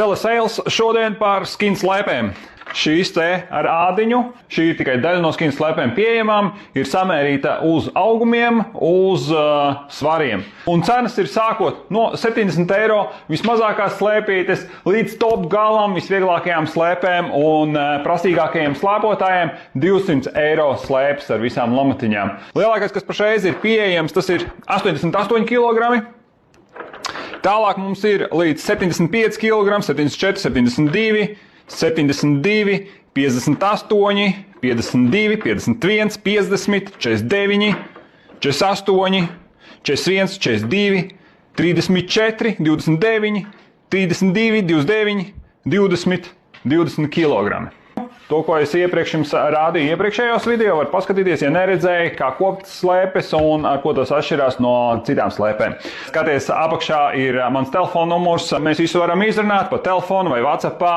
Telesales šodien par skin slēpēm. Šīs te ar ādiņu, šī ir tikai daļa no skin slēpēm pieejamām, ir samērīta uz augumiem, uz svariem. Un cenas ir sākot no 70 eiro vismazākās slēpītes līdz top galam visvieglākajām slēpēm un prasīgākajiem slēpotājiem 200 eiro slēpes ar visām lamatiņām. Lielākais, kas pašreiz ir pieejams, tas ir 88 kg. Tālāk mums ir līdz 75 kg, 74, 72, 72, 58, 52, 51, 50, 49, 48, 41, 42, 34, 29, 32, 29, 20, 20 kg. To, ko es iepriekš jums rādīju iepriekšējos video, var paskatīties, ja neredzēja, kā kopt slēpes un ar ko tas atšķirās no citām slēpēm. Skaties, apakšā ir mans telefona numurs. Mēs visu varam izrunāt pa telefonu vai WhatsAppā.